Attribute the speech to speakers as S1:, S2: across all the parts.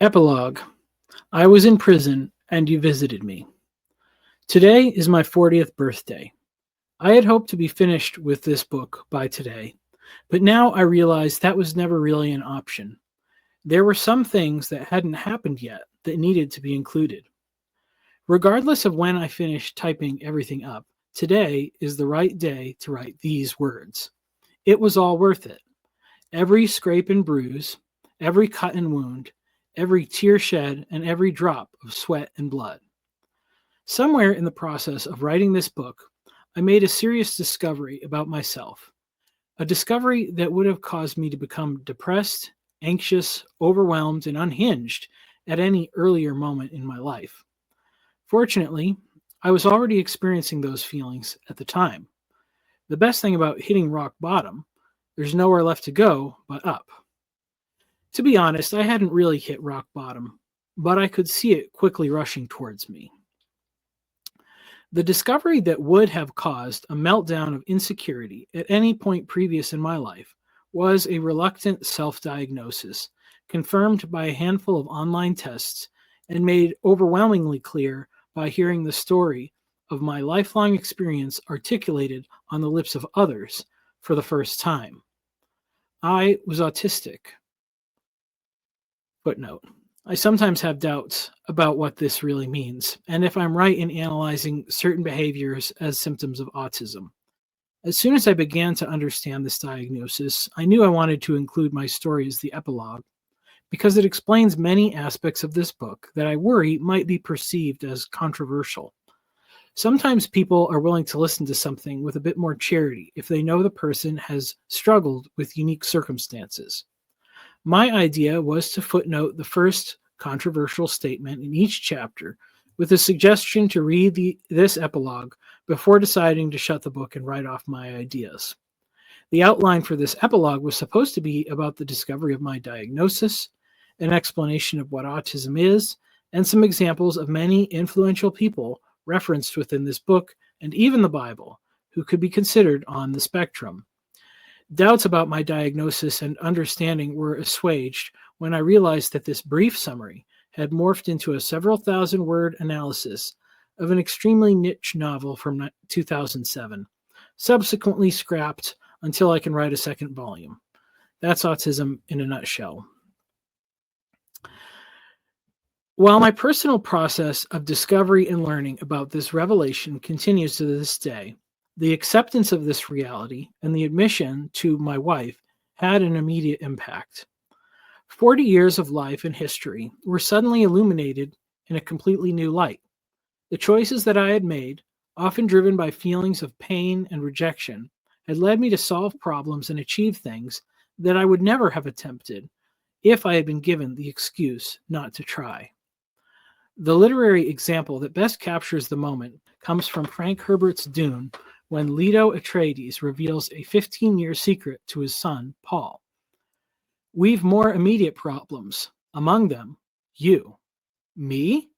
S1: Epilogue. I was in prison, and you visited me. Today is my 40th birthday. I had hoped to be finished with this book by today, but now I realize that was never really an option. There were some things that hadn't happened yet that needed to be included. Regardless of when I finish typing everything up, today is the right day to write these words. It was all worth it. Every scrape and bruise, every cut and wound, every tear shed, and every drop of sweat and blood. Somewhere in the process of writing this book, I made a serious discovery about myself, a discovery that would have caused me to become depressed, anxious, overwhelmed, and unhinged at any earlier moment in my life. Fortunately, I was already experiencing those feelings at the time. The best thing about hitting rock bottom, there's nowhere left to go but up. To be honest, I hadn't really hit rock bottom, but I could see it quickly rushing towards me. The discovery that would have caused a meltdown of insecurity at any point previous in my life was a reluctant self-diagnosis, confirmed by a handful of online tests and made overwhelmingly clear by hearing the story of my lifelong experience articulated on the lips of others for the first time. I was autistic. Footnote. I sometimes have doubts about what this really means, and if I'm right in analyzing certain behaviors as symptoms of autism. As soon as I began to understand this diagnosis, I knew I wanted to include my story as the epilogue, because it explains many aspects of this book that I worry might be perceived as controversial. Sometimes people are willing to listen to something with a bit more charity if they know the person has struggled with unique circumstances. My idea was to footnote the first controversial statement in each chapter with a suggestion to read this epilogue before deciding to shut the book and write off my ideas. The outline for this epilogue was supposed to be about the discovery of my diagnosis, an explanation of what autism is, and some examples of many influential people referenced within this book and even the Bible who could be considered on the spectrum. Doubts about my diagnosis and understanding were assuaged when I realized that this brief summary had morphed into a several thousand-word analysis of an extremely niche novel from 2007, subsequently scrapped until I can write a second volume. That's autism in a nutshell. While my personal process of discovery and learning about this revelation continues to this day, the acceptance of this reality and the admission to my wife had an immediate impact. 40 years of life and history were suddenly illuminated in a completely new light. The choices that I had made, often driven by feelings of pain and rejection, had led me to solve problems and achieve things that I would never have attempted if I had been given the excuse not to try. The literary example that best captures the moment comes from Frank Herbert's Dune, when Leto Atreides reveals a 15-year secret to his son, Paul. We've more immediate problems, among them, you. Me?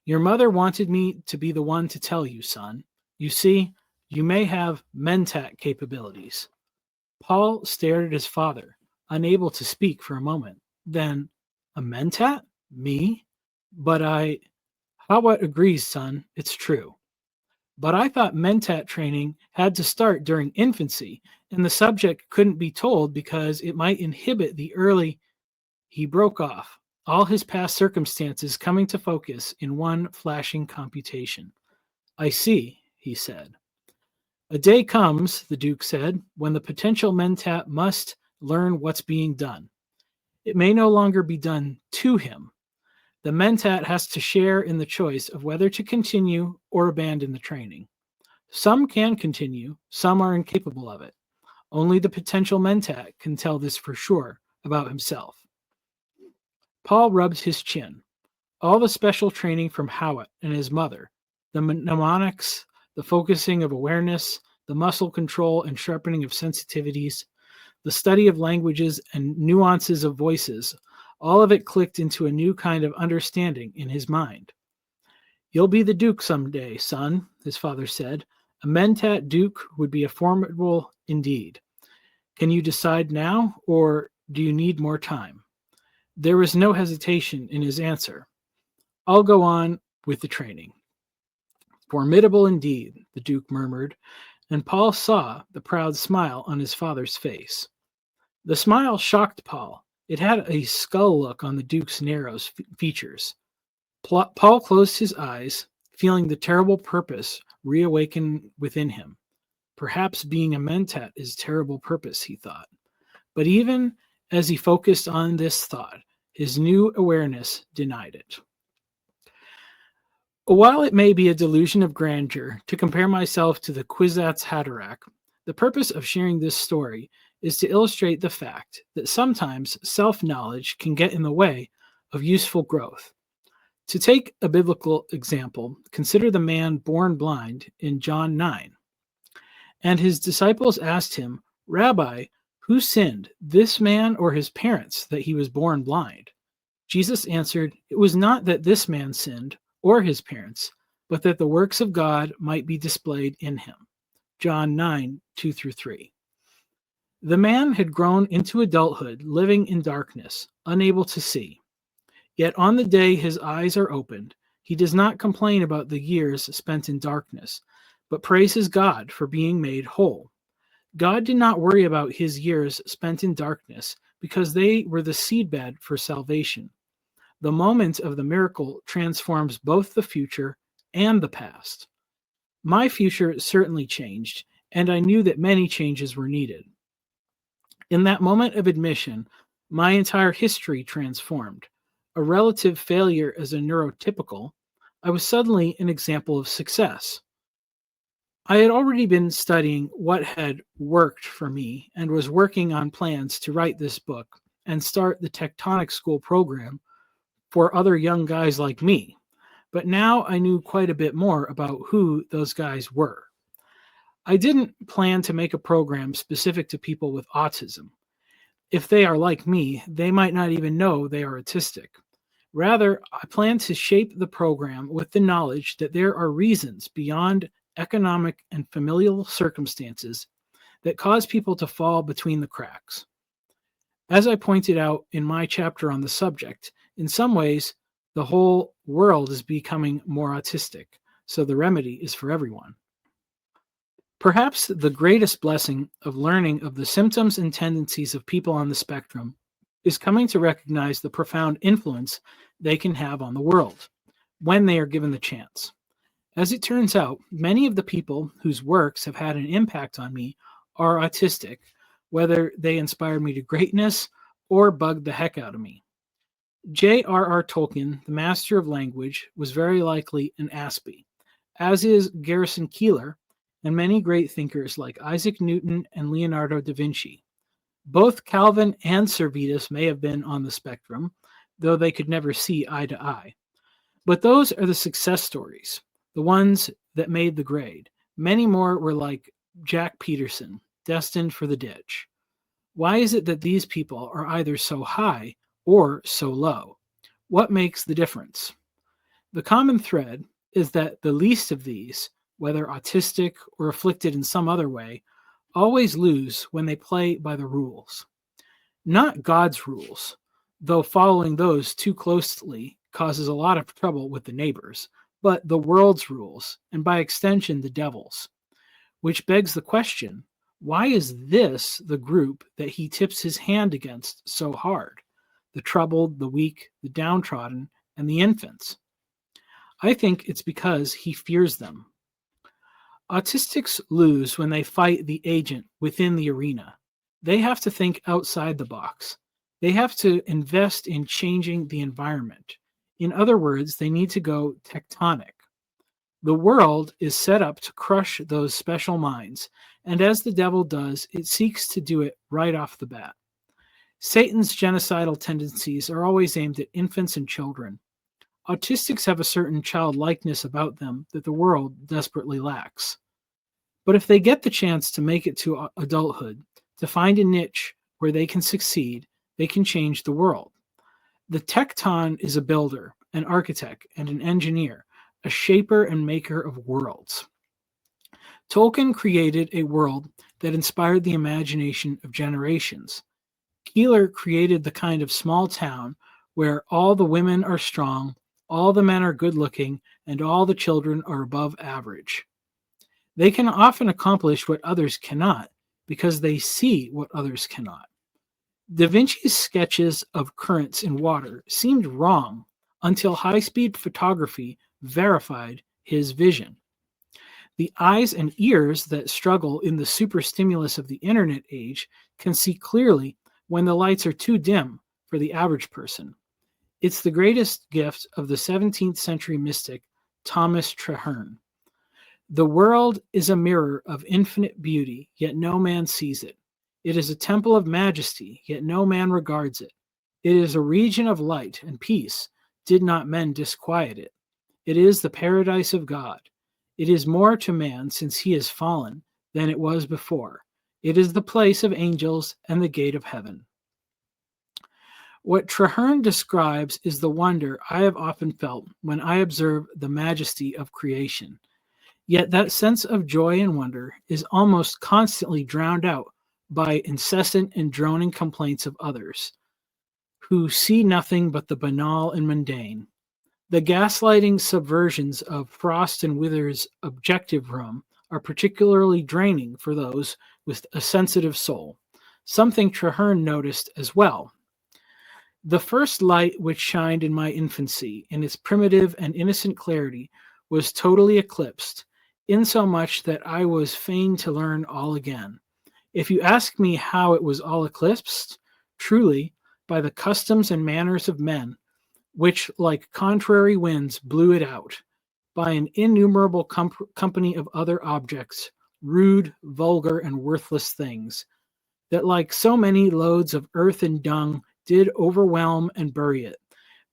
S1: Your mother wanted me to be the one to tell you, son. You see, you may have mentat capabilities. Paul stared at his father, unable to speak for a moment. Then, a mentat? Me? But Hawat agrees, son, it's true. But I thought mentat training had to start during infancy, and the subject couldn't be told because it might inhibit the early... He broke off, all his past circumstances coming to focus in one flashing computation. I see, he said. A day comes, the Duke said, when the potential mentat must learn what's being done. It may no longer be done to him. The mentat has to share in the choice of whether to continue or abandon the training. Some can continue, some are incapable of it. Only the potential mentat can tell this for sure about himself. Paul rubbed his chin. All the special training from Hawat and his mother, the mnemonics, the focusing of awareness, the muscle control and sharpening of sensitivities, the study of languages and nuances of voices, all of it clicked into a new kind of understanding in his mind. You'll be the Duke someday, son, his father said. A mentat Duke would be a formidable indeed. Can you decide now, or do you need more time? There was no hesitation in his answer. I'll go on with the training. Formidable indeed, the Duke murmured, and Paul saw the proud smile on his father's face. The smile shocked Paul. It had a skull look on the Duke's narrow features. Paul closed his eyes, feeling the terrible purpose reawaken within him. Perhaps being a mentat is terrible purpose, he thought. But even as he focused on this thought, his new awareness denied it. While it may be a delusion of grandeur to compare myself to the Kwisatz Haderach, the purpose of sharing this story is to illustrate the fact that sometimes self-knowledge can get in the way of useful growth. To take a biblical example, consider the man born blind in John 9. And his disciples asked him, "Rabbi, who sinned, this man or his parents, that he was born blind?" Jesus answered, "It was not that this man sinned, or his parents, but that the works of God might be displayed in him." John 9, 2-3. The man had grown into adulthood, living in darkness, unable to see. Yet on the day his eyes are opened, he does not complain about the years spent in darkness, but praises God for being made whole. God did not worry about his years spent in darkness because they were the seedbed for salvation. The moment of the miracle transforms both the future and the past. My future certainly changed, and I knew that many changes were needed. In that moment of admission, my entire history transformed. A relative failure as a neurotypical, I was suddenly an example of success. I had already been studying what had worked for me and was working on plans to write this book and start the Tectonic School program for other young guys like me. But now I knew quite a bit more about who those guys were. I didn't plan to make a program specific to people with autism. If they are like me, they might not even know they are autistic. Rather, I plan to shape the program with the knowledge that there are reasons beyond economic and familial circumstances that cause people to fall between the cracks. As I pointed out in my chapter on the subject, in some ways, the whole world is becoming more autistic, so the remedy is for everyone. Perhaps the greatest blessing of learning of the symptoms and tendencies of people on the spectrum is coming to recognize the profound influence they can have on the world when they are given the chance. As it turns out, many of the people whose works have had an impact on me are autistic, whether they inspired me to greatness or bugged the heck out of me. J.R.R. Tolkien, the master of language, was very likely an Aspie, as is Garrison Keillor and many great thinkers like Isaac Newton and Leonardo da Vinci. Both Calvin and Servetus may have been on the spectrum, though they could never see eye to eye. But those are the success stories, the ones that made the grade. Many more were like Jack Peterson, destined for the ditch. Why is it that these people are either so high or so low? What makes the difference? The common thread is that the least of these, whether autistic or afflicted in some other way, always lose when they play by the rules. Not God's rules, though following those too closely causes a lot of trouble with the neighbors, but the world's rules, and by extension the devil's. Which begs the question, why is this the group that he tips his hand against so hard? The troubled, the weak, the downtrodden, and the infants. I think it's because he fears them. Autistics lose when they fight the agent within the arena. They have to think outside the box. They have to invest in changing the environment. In other words, they need to go tectonic. The world is set up to crush those special minds, and as the devil does, it seeks to do it right off the bat. Satan's genocidal tendencies are always aimed at infants and children. Autistics have a certain childlikeness about them that the world desperately lacks. But if they get the chance to make it to adulthood, to find a niche where they can succeed, they can change the world. The Tekton is a builder, an architect, and an engineer, a shaper and maker of worlds. Tolkien created a world that inspired the imagination of generations. Keillor created the kind of small town where all the women are strong, all the men are good looking, and all the children are above average. They can often accomplish what others cannot because they see what others cannot. Da Vinci's sketches of currents in water seemed wrong until high-speed photography verified his vision. The eyes and ears that struggle in the superstimulus of the internet age can see clearly when the lights are too dim for the average person. It's the greatest gift of the 17th century mystic Thomas Traherne. The world is a mirror of infinite beauty, yet no man sees it. It is a temple of majesty, yet no man regards it. It is a region of light and peace, did not men disquiet it. It is the paradise of God. It is more to man since he is fallen than it was before. It is the place of angels and the gate of heaven. What Traherne describes is the wonder I have often felt when I observe the majesty of creation. Yet that sense of joy and wonder is almost constantly drowned out by incessant and droning complaints of others, who see nothing but the banal and mundane. The gaslighting subversions of Frost and Wither's objective room are particularly draining for those with a sensitive soul, something Traherne noticed as well. The first light which shined in my infancy, in its primitive and innocent clarity, was totally eclipsed, insomuch that I was fain to learn all again. If you ask me how it was all eclipsed, truly, by the customs and manners of men, which, like contrary winds, blew it out, by an innumerable company of other objects, rude, vulgar, and worthless things, that like so many loads of earth and dung did overwhelm and bury it,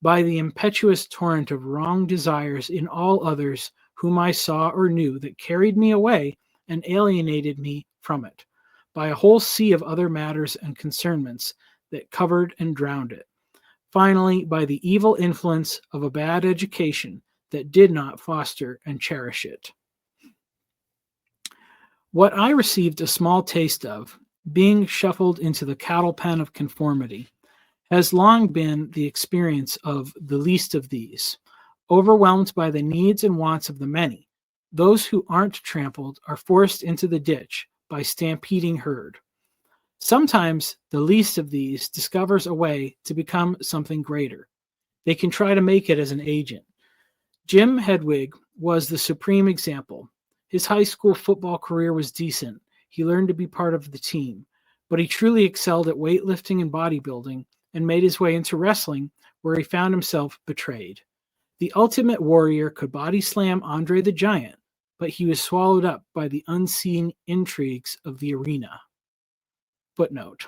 S1: by the impetuous torrent of wrong desires in all others whom I saw or knew, that carried me away and alienated me from it, by a whole sea of other matters and concernments that covered and drowned it. Finally, by the evil influence of a bad education that did not foster and cherish it. What I received a small taste of, being shuffled into the cattle pen of conformity, has long been the experience of the least of these. Overwhelmed by the needs and wants of the many, those who aren't trampled are forced into the ditch by stampeding herd. Sometimes the least of these discovers a way to become something greater. They can try to make it as an agent. Jim Hedwig was the supreme example. His high school football career was decent. He learned to be part of the team, but he truly excelled at weightlifting and bodybuilding and made his way into wrestling, where he found himself betrayed. The Ultimate Warrior could body slam Andre the Giant, but he was swallowed up by the unseen intrigues of the arena. Footnote.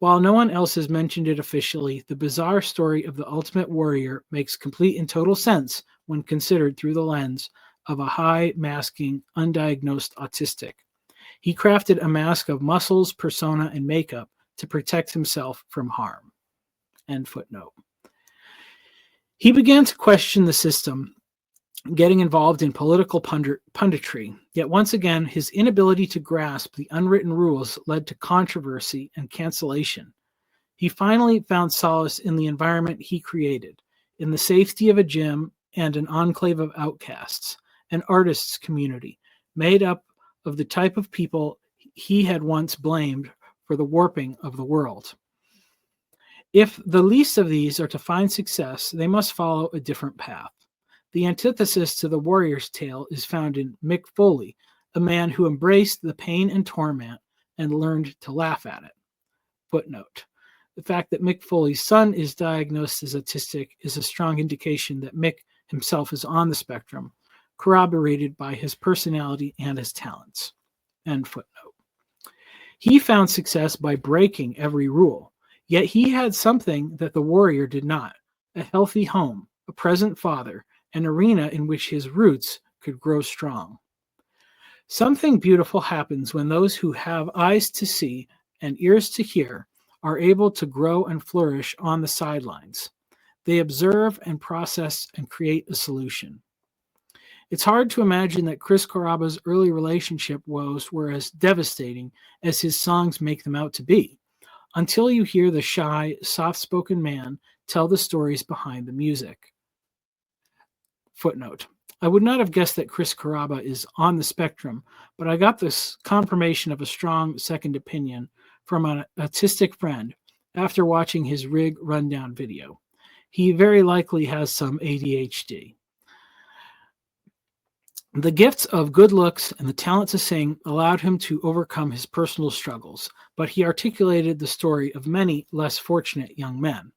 S1: While no one else has mentioned it officially, the bizarre story of the Ultimate Warrior makes complete and total sense when considered through the lens of a high-masking, undiagnosed autistic. He crafted a mask of muscles, persona, and makeup to protect himself from harm. End footnote. He began to question the system, getting involved in political punditry, yet once again his inability to grasp the unwritten rules led to controversy and cancellation. He finally found solace in the environment he created, in the safety of a gym and an enclave of outcasts, an artists' community, made up of the type of people he had once blamed for the warping of the world. If the least of these are to find success, they must follow a different path. The antithesis to the warrior's tale is found in Mick Foley, a man who embraced the pain and torment and learned to laugh at it. Footnote. The fact that Mick Foley's son is diagnosed as autistic is a strong indication that Mick himself is on the spectrum, corroborated by his personality and his talents. End footnote. He found success by breaking every rule, yet he had something that the warrior did not: a healthy home, a present father, an arena in which his roots could grow strong. Something beautiful happens when those who have eyes to see and ears to hear are able to grow and flourish on the sidelines. They observe and process and create a solution. It's hard to imagine that Chris Caraba's early relationship woes were as devastating as his songs make them out to be. until you hear the shy, soft-spoken man tell the stories behind the music. Footnote. I would not have guessed that Chris Carrabba is on the spectrum, but I got this confirmation of a strong second opinion from an autistic friend after watching his rig rundown video. He very likely has some ADHD. The gifts of good looks and the talent to sing allowed him to overcome his personal struggles, but he articulated the story of many less fortunate young men.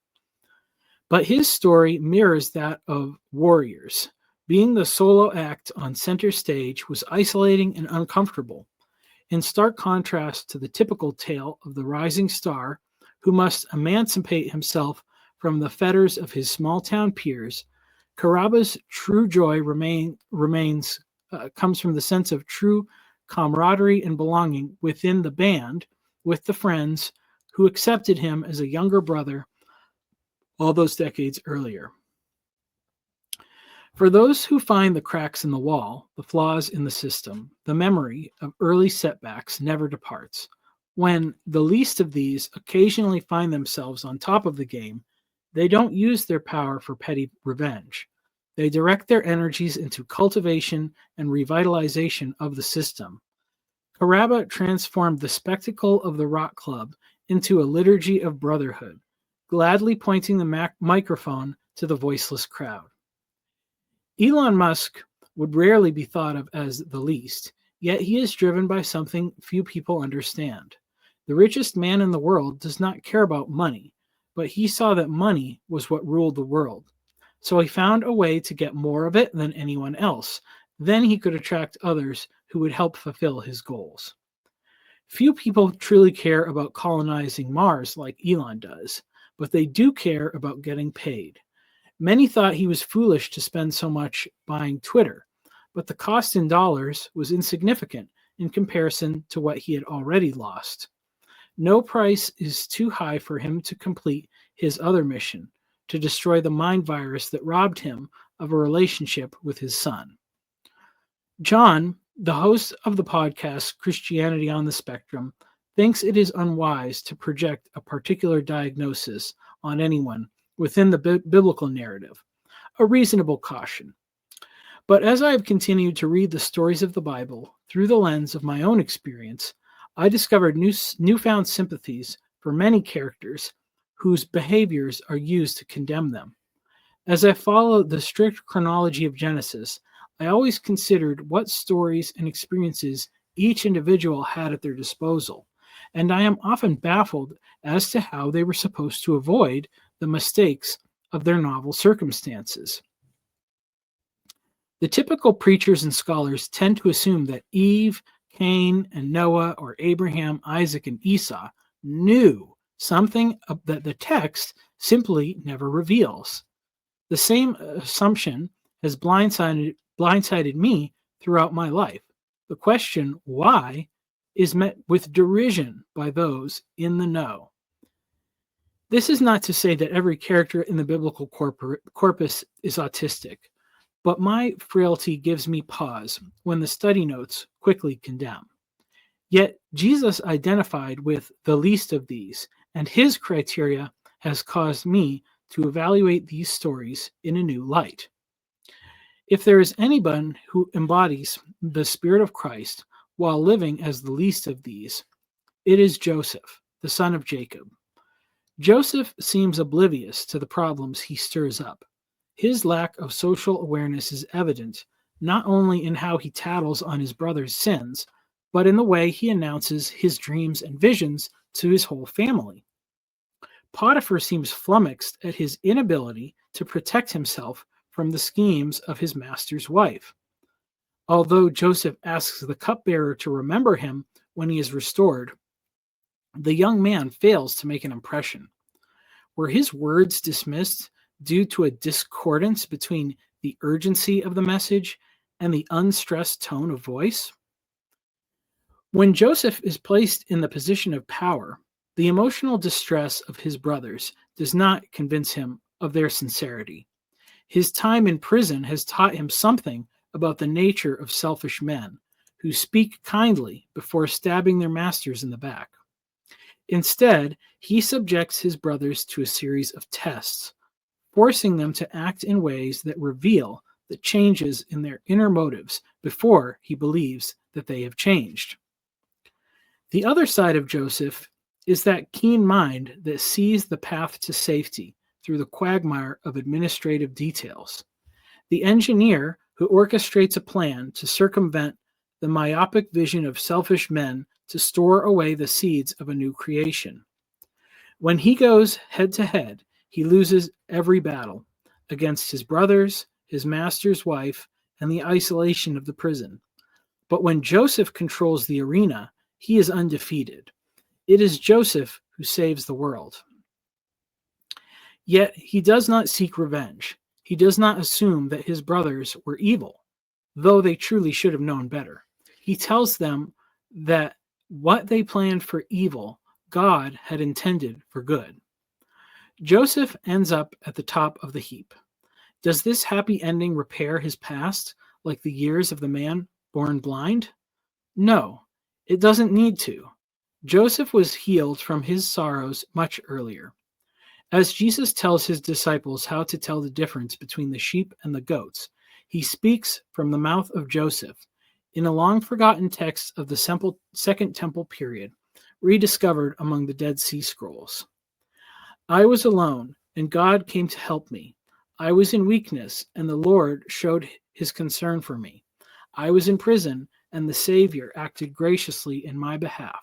S1: But his story mirrors that of warriors. Being the solo act on center stage was isolating and uncomfortable, in stark contrast to the typical tale of the rising star who must emancipate himself from the fetters of his small-town peers. Carrabba's true joy comes from the sense of true camaraderie and belonging within the band, with the friends who accepted him as a younger brother all those decades earlier. For those who find the cracks in the wall, the flaws in the system, the memory of early setbacks never departs. When the least of these occasionally find themselves on top of the game, they don't use their power for petty revenge. They direct their energies into cultivation and revitalization of the system. Carrabba transformed the spectacle of the rock club into a liturgy of brotherhood, gladly pointing the microphone to the voiceless crowd. Elon Musk would rarely be thought of as the least, yet he is driven by something few people understand. The richest man in the world does not care about money, but he saw that money was what ruled the world. So he found a way to get more of it than anyone else. Then he could attract others who would help fulfill his goals. Few people truly care about colonizing Mars like Elon does, but they do care about getting paid. Many thought he was foolish to spend so much buying Twitter, but the cost in dollars was insignificant in comparison to what he had already lost. No price is too high for him to complete his other mission, to destroy the mind virus that robbed him of a relationship with his son. John, the host of the podcast Christianity on the Spectrum, thinks it is unwise to project a particular diagnosis on anyone within the biblical narrative, a reasonable caution. But as I have continued to read the stories of the Bible through the lens of my own experience, I discovered newfound sympathies for many characters whose behaviors are used to condemn them. As I followed the strict chronology of Genesis, I always considered what stories and experiences each individual had at their disposal, and I am often baffled as to how they were supposed to avoid the mistakes of their novel circumstances. The typical preachers and scholars tend to assume that Eve, Cain, and Noah, or Abraham, Isaac, and Esau knew something that the text simply never reveals. The same assumption has blindsided me throughout my life. The question, why, is met with derision by those in the know. This is not to say that every character in the biblical corpus is autistic, but my frailty gives me pause when the study notes quickly condemn. Yet Jesus identified with the least of these, and his criteria has caused me to evaluate these stories in a new light. If there is anyone who embodies the Spirit of Christ while living as the least of these, it is Joseph, the son of Jacob. Joseph seems oblivious to the problems he stirs up. His lack of social awareness is evident not only in how he tattles on his brother's sins, but in the way he announces his dreams and visions to his whole family. Potiphar seems flummoxed at his inability to protect himself from the schemes of his master's wife. Although Joseph asks the cupbearer to remember him when he is restored, the young man fails to make an impression. Were his words dismissed due to a discordance between the urgency of the message and the unstressed tone of voice? When Joseph is placed in the position of power, the emotional distress of his brothers does not convince him of their sincerity. His time in prison has taught him something about the nature of selfish men who speak kindly before stabbing their masters in the back. Instead, he subjects his brothers to a series of tests, forcing them to act in ways that reveal the changes in their inner motives before he believes that they have changed. The other side of Joseph is that keen mind that sees the path to safety through the quagmire of administrative details. The engineer who orchestrates a plan to circumvent the myopic vision of selfish men to store away the seeds of a new creation. When he goes head to head, he loses every battle against his brothers, his master's wife, and the isolation of the prison. But when Joseph controls the arena, he is undefeated. It is Joseph who saves the world. Yet he does not seek revenge. He does not assume that his brothers were evil, though they truly should have known better. He tells them that what they planned for evil, God had intended for good. Joseph ends up at the top of the heap. Does this happy ending repair his past, like the years of the man born blind? No, it doesn't need to. Joseph was healed from his sorrows much earlier. As Jesus tells his disciples how to tell the difference between the sheep and the goats, he speaks from the mouth of Joseph in a long-forgotten text of the Second Temple period, rediscovered among the Dead Sea Scrolls. I was alone, and God came to help me. I was in weakness, and the Lord showed his concern for me. I was in prison, and the Savior acted graciously in my behalf.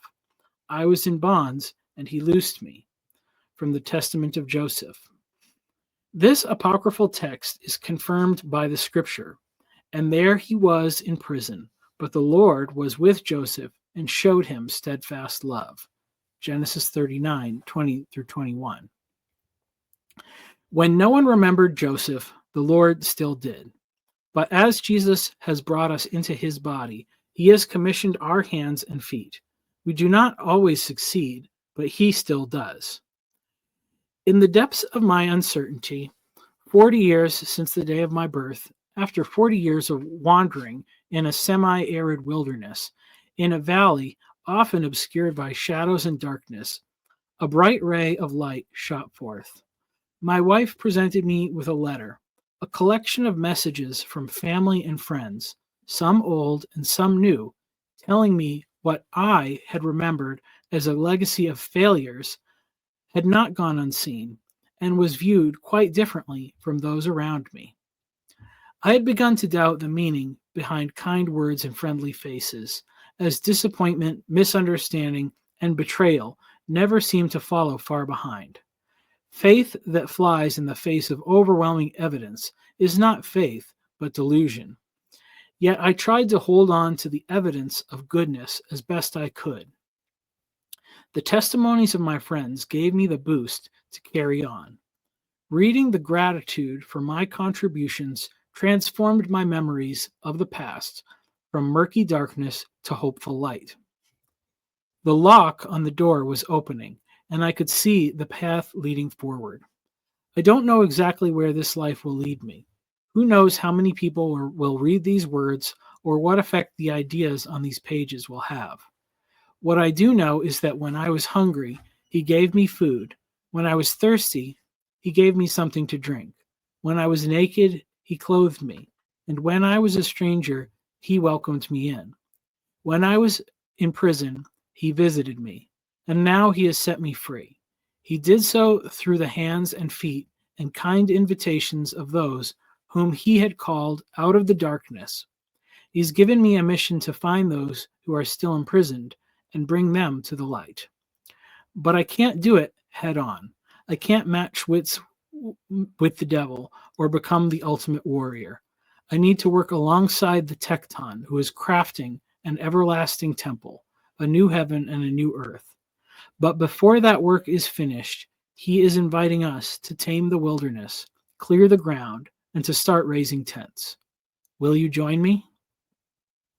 S1: I was in bonds, and he loosed me. From the Testament of Joseph. This apocryphal text is confirmed by the scripture, and there he was in prison, but the Lord was with Joseph and showed him steadfast love. Genesis 39, 20 through 21. When no one remembered Joseph, the Lord still did. But as Jesus has brought us into his body, he has commissioned our hands and feet. We do not always succeed, but he still does. In the depths of my uncertainty, 40 years since the day of my birth, after 40 years of wandering in a semi-arid wilderness, in a valley often obscured by shadows and darkness, a bright ray of light shot forth. My wife presented me with a letter, a collection of messages from family and friends, some old and some new, telling me what I had remembered as a legacy of failures had not gone unseen, and was viewed quite differently from those around me. I had begun to doubt the meaning behind kind words and friendly faces, as disappointment, misunderstanding, and betrayal never seemed to follow far behind. Faith that flies in the face of overwhelming evidence is not faith, but delusion. Yet I tried to hold on to the evidence of goodness as best I could. The testimonies of my friends gave me the boost to carry on. Reading the gratitude for my contributions transformed my memories of the past from murky darkness to hopeful light. The lock on the door was opening, and I could see the path leading forward. I don't know exactly where this life will lead me. Who knows how many people will read these words or what effect the ideas on these pages will have. What I do know is that when I was hungry, he gave me food. When I was thirsty, he gave me something to drink. When I was naked, he clothed me. And when I was a stranger, he welcomed me in. When I was in prison, he visited me. And now he has set me free. He did so through the hands and feet and kind invitations of those whom he had called out of the darkness. He's given me a mission to find those who are still imprisoned and bring them to the light. But I can't do it head on. I can't match wits with the devil or become the ultimate warrior. I need to work alongside the Tekton, who is crafting an everlasting temple, a new heaven and a new earth. But before that work is finished, he is inviting us to tame the wilderness, clear the ground, and to start raising tents. Will you join me?